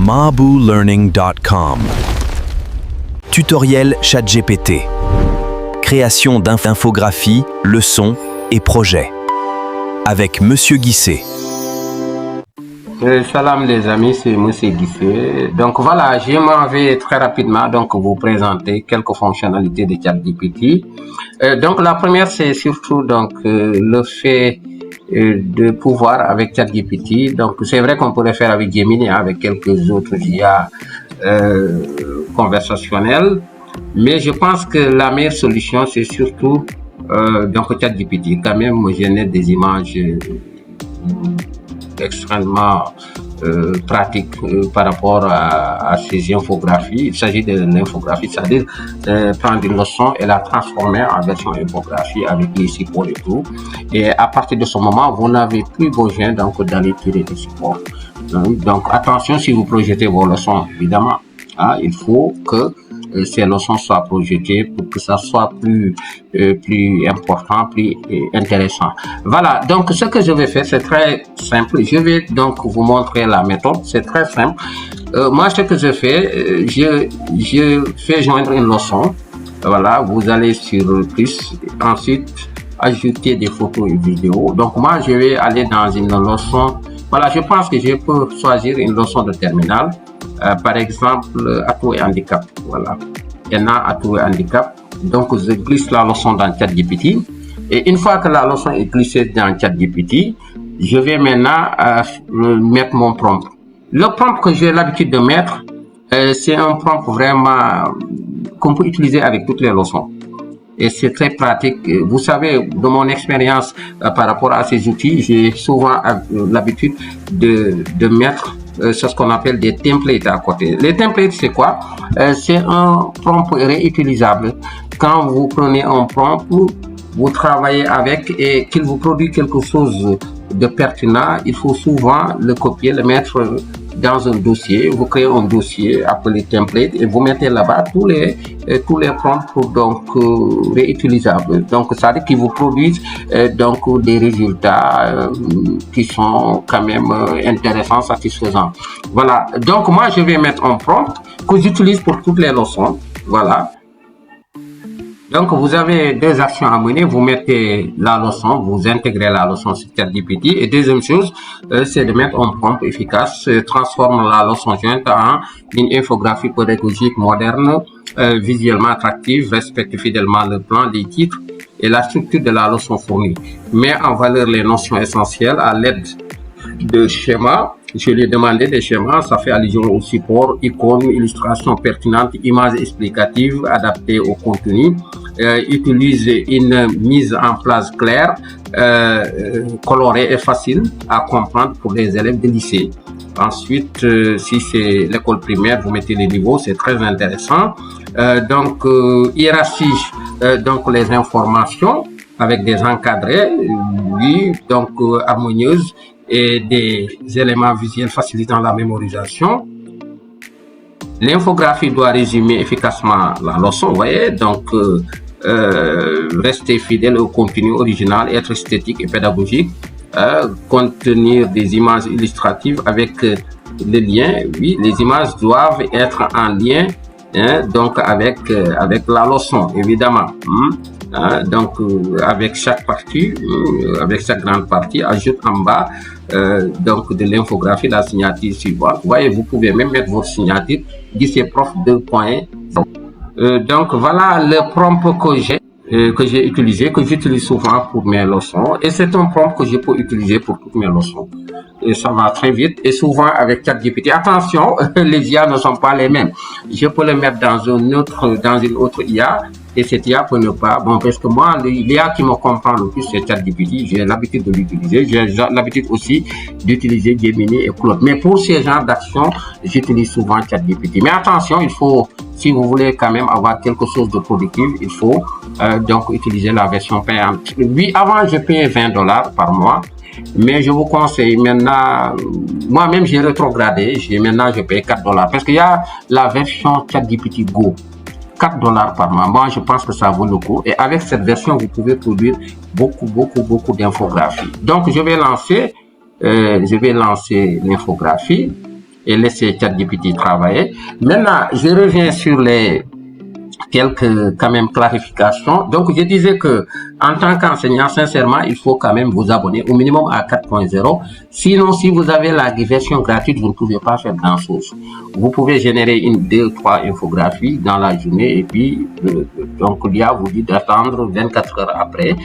mabulearning.com. Tutoriel ChatGPT. Création d'infographies, leçons et projets. Avec Monsieur Guissé. Salam les amis, c'est Monsieur Guissé. Donc voilà, je m'en vais très rapidement vous présenter quelques fonctionnalités de ChatGPT. Donc la première, c'est surtout le fait de pouvoir avec ChatGPT. Donc c'est vrai qu'on pourrait faire avec Gemini, avec quelques autres IA conversationnels, mais je pense que la meilleure solution, c'est surtout ChatGPT. Quand même, moi, j'ai des images extrêmement pratique par rapport à ces infographies. Il s'agit de l'infographie, c'est-à-dire prendre une leçon et la transformer en version infographie avec les supports et tout. Et à partir de ce moment, vous n'avez plus besoin d'aller tirer des supports. Donc attention, si vous projetez vos leçons, évidemment, il faut que ces leçons soient projetées pour que ça soit plus important, plus intéressant. Voilà, donc ce que je vais faire, c'est très simple. Je vais vous montrer la méthode, c'est très simple. Moi, ce que je fais, je fais joindre une leçon. Voilà, vous allez sur plus, ensuite ajouter des photos et vidéos. Donc moi, je vais aller dans une leçon. Voilà, je pense que je peux choisir une leçon de terminale. Par exemple, atout et handicap. Voilà, atout et handicap. Donc, je glisse la leçon dans ChatGPT. Et une fois que la leçon est glissée dans ChatGPT, je vais maintenant mettre mon prompt. Le prompt que j'ai l'habitude de mettre, c'est un prompt vraiment qu'on peut utiliser avec toutes les leçons. Et c'est très pratique. Vous savez, de mon expérience par rapport à ces outils, j'ai souvent l'habitude de mettre c'est ce qu'on appelle des templates à côté. Les templates, c'est quoi? C'est un prompt réutilisable. Quand vous prenez un prompt, vous travaillez avec et qu'il vous produit quelque chose de pertinent, il faut souvent le copier, le mettre dans un dossier. Vous créez un dossier appelé template et vous mettez là-bas tous les prompts réutilisables. Donc ça veut dire qu'ils vous produisent des résultats qui sont quand même intéressants, satisfaisants. Voilà. Donc moi je vais mettre un prompt que j'utilise pour toutes les leçons. Voilà. Donc, vous avez deux actions à mener. Vous mettez la leçon, vous intégrez la leçon sur ChatGPT. Et deuxième chose, c'est de mettre un prompt efficace, transforme la leçon jointe en une infographie pédagogique moderne, visuellement attractive, respecte fidèlement le plan, les titres et la structure de la leçon fournie. Met en valeur les notions essentielles à l'aide de schémas. Je lui ai demandé des schémas, ça fait allusion au support, icônes, illustrations pertinentes, images explicatives adaptées au contenu. Utilise une mise en place claire, colorée et facile à comprendre pour les élèves de lycée. Ensuite, si c'est l'école primaire, vous mettez les niveaux, c'est très intéressant. Hiérarchie les informations avec des encadrés, harmonieuses, et des éléments visuels facilitant la mémorisation. L'infographie doit résumer efficacement la leçon, vous voyez, rester fidèle au contenu original, être esthétique et pédagogique, contenir des images illustratives avec les liens. Oui, les images doivent être en lien avec la leçon, évidemment. Avec chaque partie, avec chaque grande partie, ajoute en bas de l'infographie la signature suivante. Vous voyez, vous pouvez même mettre votre signature Guissé Prof 2.0. Donc voilà le prompt que j'ai utilisé, que j'utilise souvent pour mes leçons, et c'est un prompt que je peux utiliser pour toutes mes leçons. Et ça va très vite, et souvent avec ChatGPT. Attention, les IA ne sont pas les mêmes. Je peux le mettre dans une autre IA, et cette IA peut ne pas. Bon, parce que moi, l'IA qui me comprend le plus, c'est ChatGPT. J'ai l'habitude de l'utiliser. J'ai l'habitude aussi d'utiliser Gemini et Claude. Mais pour ces genres d'actions, j'utilise souvent ChatGPT. Mais attention, il faut, si vous voulez quand même avoir quelque chose de productif, il faut utiliser la version payante. Oui, avant, je payais $20 par mois. Mais je vous conseille maintenant, moi-même j'ai rétrogradé, maintenant je paye $4 parce qu'il y a la version ChatGPT Go, $4 par mois. Moi je pense que ça vaut le coup, et avec cette version vous pouvez produire beaucoup d'infographies. Donc je vais lancer l'infographie, et laisser ChatGPT travailler. Maintenant, je reviens sur les quelques quand même clarifications. Donc je disais que en tant qu'enseignant, sincèrement, il faut quand même vous abonner au minimum à 4.0. Sinon, si vous avez la version gratuite, vous ne pouvez pas faire grand chose. Vous pouvez générer une, 2 ou 3 infographies dans la journée et puis donc l'IA vous dit d'attendre 24 heures après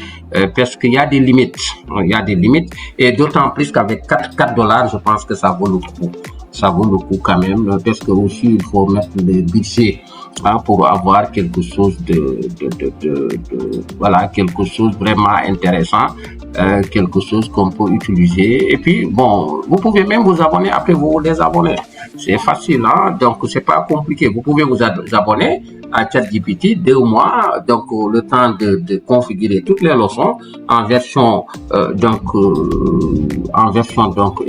parce qu'il y a des limites. Il y a des limites et d'autant plus qu'avec 4 dollars, je pense que ça vaut le coup. Ça vaut le coup quand même parce que aussi il faut mettre le budget pour avoir quelque chose voilà, quelque chose vraiment intéressant, quelque chose qu'on peut utiliser. Et puis bon, vous pouvez même vous abonner, après vous désabonner. C'est facile, hein? Donc c'est pas compliqué. Vous pouvez vous abonner à ChatGPT 2 mois, donc le temps de configurer toutes les leçons en version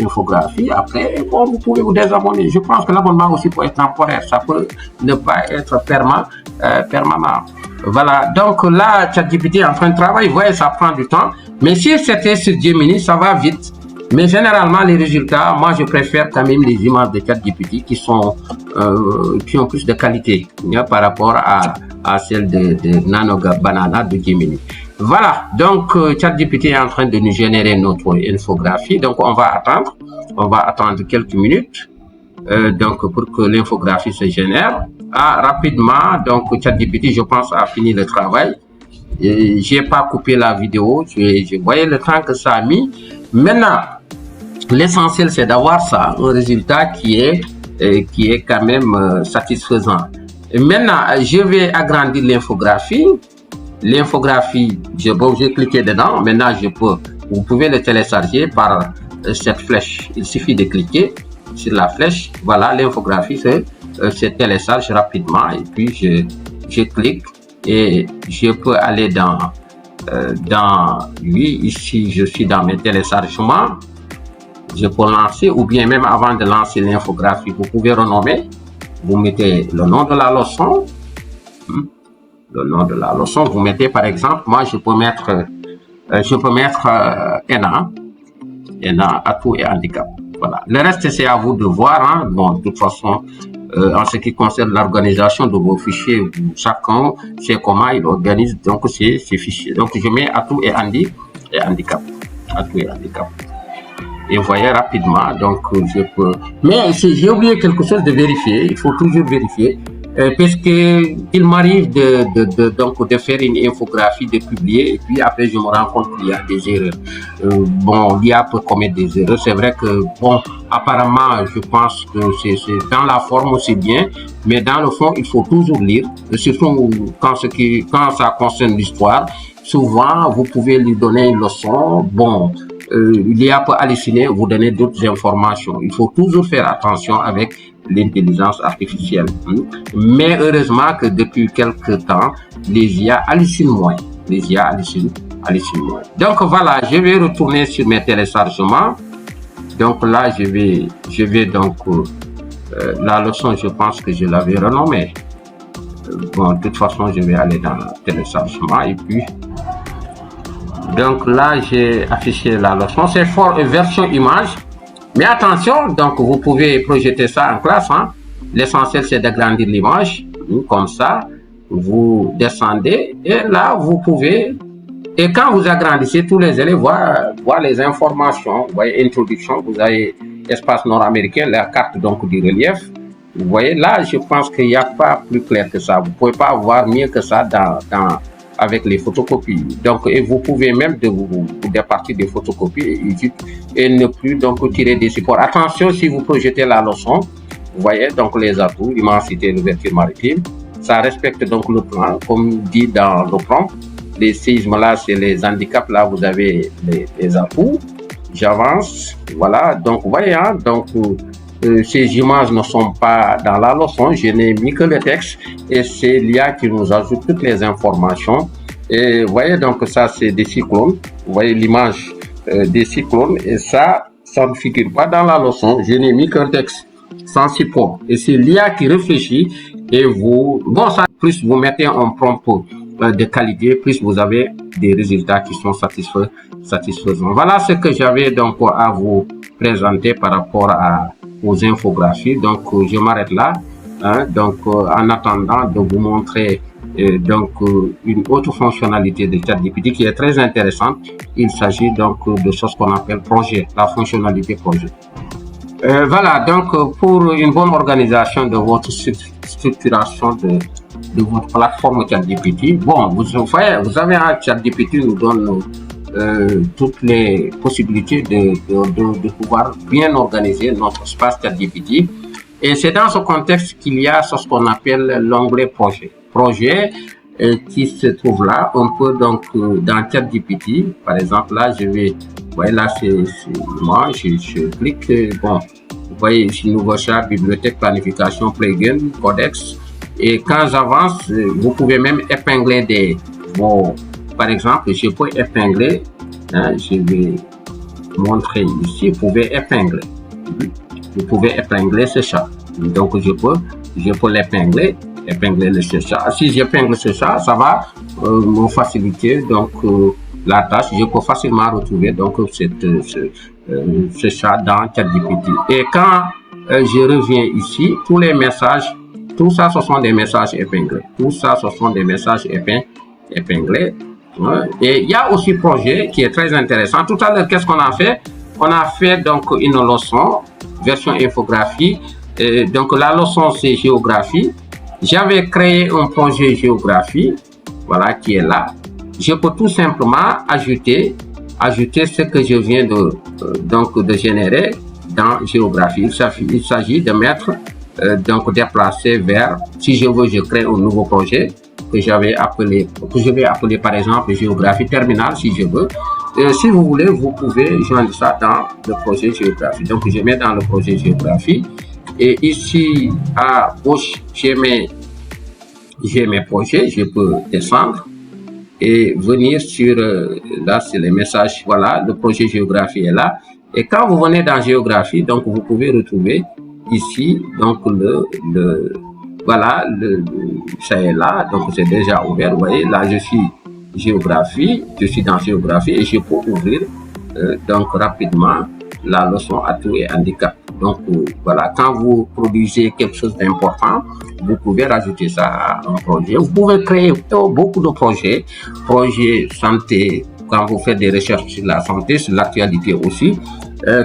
infographie. Après, bon, vous pouvez vous désabonner. Je pense que l'abonnement aussi peut être temporaire, ça peut ne pas être permanent. Voilà, donc là, ChatGPT est en train de travailler. Vous voyez, ça prend du temps. Mais si c'était sur Gemini, ça va vite. Mais généralement, les résultats, moi, je préfère quand même les images de ChatGPT qui ont plus de qualité par rapport à celles de Nano Banana de Gemini. Voilà, donc ChatGPT est en train de nous générer notre infographie. Donc, on va attendre quelques minutes donc pour que l'infographie se génère. Rapidement, donc ChatGPT, je pense, a fini le travail. J'ai pas coupé la vidéo, je voyais le temps que ça a mis. Maintenant, l'essentiel, c'est d'avoir ça, un résultat qui est quand même satisfaisant. Et maintenant, je vais agrandir l'infographie. L'infographie, j'ai cliqué dedans. Maintenant, vous pouvez le télécharger par cette flèche. Il suffit de cliquer sur la flèche. Voilà, l'infographie se télécharge rapidement. Et puis, je clique et je peux aller oui, ici, je suis dans mes téléchargements. Je peux lancer, ou bien même avant de lancer l'infographie, vous pouvez renommer. Vous mettez le nom de la leçon. Le nom de la leçon, vous mettez par exemple, moi je peux mettre ENA, atout et handicap. Voilà. Le reste, c'est à vous de voir. Hein. Bon, de toute façon, en ce qui concerne l'organisation de vos fichiers, chacun sait comment il organise donc ces fichiers. Donc, je mets atout et handicap. Atout et handicap. Et vous voyez rapidement, donc je peux. Mais j'ai oublié quelque chose de vérifier. Il faut toujours vérifier. Parce que il m'arrive de faire une infographie, de publier, et puis après je me rends compte qu'il y a des erreurs. Bon, l'IA peut commettre des erreurs. C'est vrai que, bon, apparemment, je pense que c'est dans la forme c'est bien, mais dans le fond, il faut toujours lire, surtout quand ça concerne l'histoire. Souvent, vous pouvez lui donner une leçon. Bon, l'IA peut halluciner, vous donner d'autres informations. Il faut toujours faire attention avec l'intelligence artificielle. Mais heureusement que depuis quelques temps, les IA hallucinent moins. Les IA hallucinent moins. Donc voilà, je vais retourner sur mes téléchargements. Donc là, je vais donc la leçon, je pense que je l'avais renommée. Bon, de toute façon, je vais aller dans le téléchargement et puis donc là, j'ai affiché la leçon. C'est version image. Mais attention, donc vous pouvez projeter ça en classe. Hein. L'essentiel, c'est d'agrandir l'image. Comme ça, vous descendez et là, vous pouvez. Et quand vous agrandissez, tous les élèves voient les informations. Vous voyez, introduction, vous avez espace nord-américain, la carte donc du relief. Vous voyez, là, je pense qu'il n'y a pas plus clair que ça. Vous ne pouvez pas avoir mieux que ça avec les photocopies. Donc, et vous pouvez même vous départir des photocopies et ne plus donc tirer des supports. Attention, si vous projetez la leçon, vous voyez donc les atouts, immensité, l'ouverture maritime. Ça respecte donc le plan, comme dit dans le plan. Les séismes là, c'est les handicaps. Là, vous avez les atouts. J'avance. Voilà. Donc, vous voyez, hein, donc ces images ne sont pas dans la leçon, je n'ai mis que le texte et c'est l'IA qui nous ajoute toutes les informations. Et vous voyez donc ça c'est des cyclones, vous voyez l'image des cyclones et ça ne figure pas dans la leçon, je n'ai mis qu'un texte sans support. Et c'est l'IA qui réfléchit et ça plus vous mettez un prompt de qualité, plus vous avez des résultats qui sont satisfaisants. Voilà ce que j'avais donc à vous présenter par rapport aux infographies. Donc, je m'arrête là. Hein, donc, en attendant de vous montrer une autre fonctionnalité de ChatGPT qui est très intéressante. Il s'agit donc de ce qu'on appelle projet, la fonctionnalité projet. Voilà, donc pour une bonne organisation de votre structuration de votre plateforme ChatGPT, bon, vous avez un ChatGPT nous donne toutes les possibilités de pouvoir bien organiser notre espace ChatGPT. Et c'est dans ce contexte qu'il y a ce qu'on appelle l'onglet projet. Projet qui se trouve là, on peut donc dans ChatGPT, par exemple là, je vais, vous voyez là, c'est moi, je clique, bon, vous voyez ici, nouveau chat, bibliothèque, planification, plugin, codex. Et quand j'avance, vous pouvez même épingler par exemple, je peux épingler, hein, je vais montrer ici, vous pouvez épingler. Vous pouvez épingler ce chat. Donc, je peux l'épingler, épingler le chat. Si j'épingle ce chat, ça va me faciliter donc la tâche. Je peux facilement retrouver donc ce chat dans ChatGPT. Et quand je reviens ici, tous les messages, tout ça, ce sont des messages épinglés. Tout ça, ce sont des messages épinglés. Et il y a aussi projet qui est très intéressant. Tout à l'heure, qu'est-ce qu'on a fait? On a fait donc une leçon, version infographie. Donc la leçon c'est géographie. J'avais créé un projet géographie, voilà, qui est là. Je peux tout simplement ajouter ce que je viens de générer dans géographie. Il s'agit de mettre déplacer vers, si je veux, je crée un nouveau projet que je vais appeler par exemple géographie terminale si je veux. Si vous voulez, vous pouvez joindre ça dans le projet géographie. Donc, je mets dans le projet géographie. Et ici, à gauche, j'ai mes projets. Je peux descendre et venir sur, là, c'est les messages. Voilà, le projet géographie est là. Et quand vous venez dans géographie, donc, vous pouvez retrouver ici, donc, voilà, ça est là. Donc, c'est déjà ouvert. Vous voyez, là, je suis dans géographie et je peux ouvrir donc rapidement la leçon atouts et handicap. Donc voilà, quand vous produisez quelque chose d'important, vous pouvez rajouter ça à un projet. Vous pouvez créer beaucoup de projets santé, quand vous faites des recherches sur la santé, sur l'actualité aussi.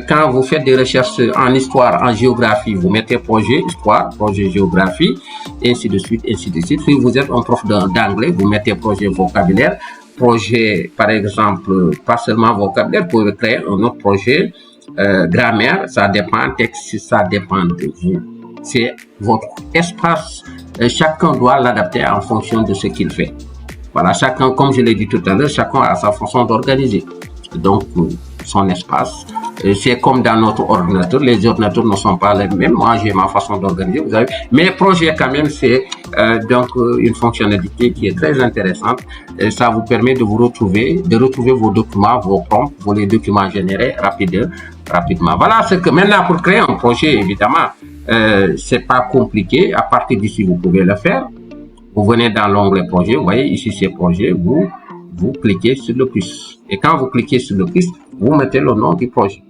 Quand vous faites des recherches en histoire, en géographie, vous mettez projet histoire, projet géographie, et ainsi de suite, ainsi de suite. Si vous êtes un prof d'anglais, vous mettez projet vocabulaire, projet, par exemple, pas seulement vocabulaire, vous pouvez créer un autre projet, grammaire, ça dépend, texte, ça dépend de vous. C'est votre espace, chacun doit l'adapter en fonction de ce qu'il fait. Voilà, chacun, comme je l'ai dit tout à l'heure, chacun a sa façon d'organiser. Donc, son espace. C'est comme dans notre ordinateur, les ordinateurs ne sont pas les mêmes. Moi, j'ai ma façon d'organiser, vous avez. Mais projet, quand même, c'est donc une fonctionnalité qui est très intéressante. Et ça vous permet de retrouver vos documents, vos prompts, les documents générés rapidement. Voilà, c'est que maintenant, pour créer un projet, évidemment, c'est pas compliqué. À partir d'ici, vous pouvez le faire. Vous venez dans l'onglet projet, vous voyez ici c'est projet, vous cliquez sur le plus. Et quand vous cliquez sur le plus, vous mettez le nom du projet.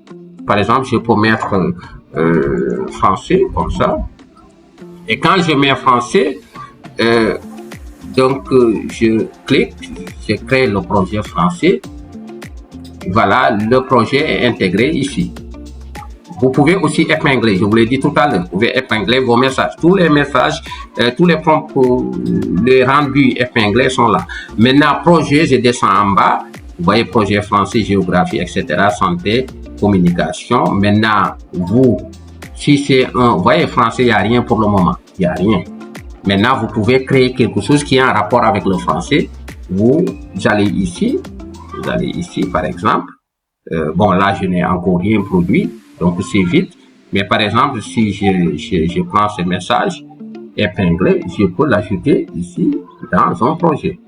Par exemple, je peux mettre français, comme ça. Et quand je mets français, je clique, je crée le projet français. Voilà, le projet est intégré ici. Vous pouvez aussi épingler, je vous l'ai dit tout à l'heure, vous pouvez épingler vos messages. Tous les messages, tous les prompts, les rendus épinglés sont là. Maintenant, projet, je descends en bas. Vous voyez, projet français, géographie, etc., santé, communication. Maintenant, si c'est vous voyez, français, il n'y a rien pour le moment. Il n'y a rien. Maintenant, vous pouvez créer quelque chose qui est en rapport avec le français. Vous allez ici, par exemple. Bon, là, je n'ai encore rien produit. Donc, c'est vite. Mais par exemple, si je prends ce message épinglé, je peux l'ajouter ici dans un projet.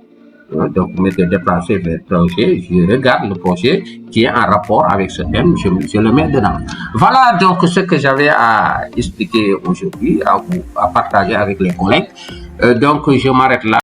Donc, vous mettez déplacer vers le projet, je regarde le projet qui est en rapport avec ce thème, je le mets dedans. Voilà donc ce que j'avais à expliquer aujourd'hui, à partager avec les collègues. Donc, je m'arrête là.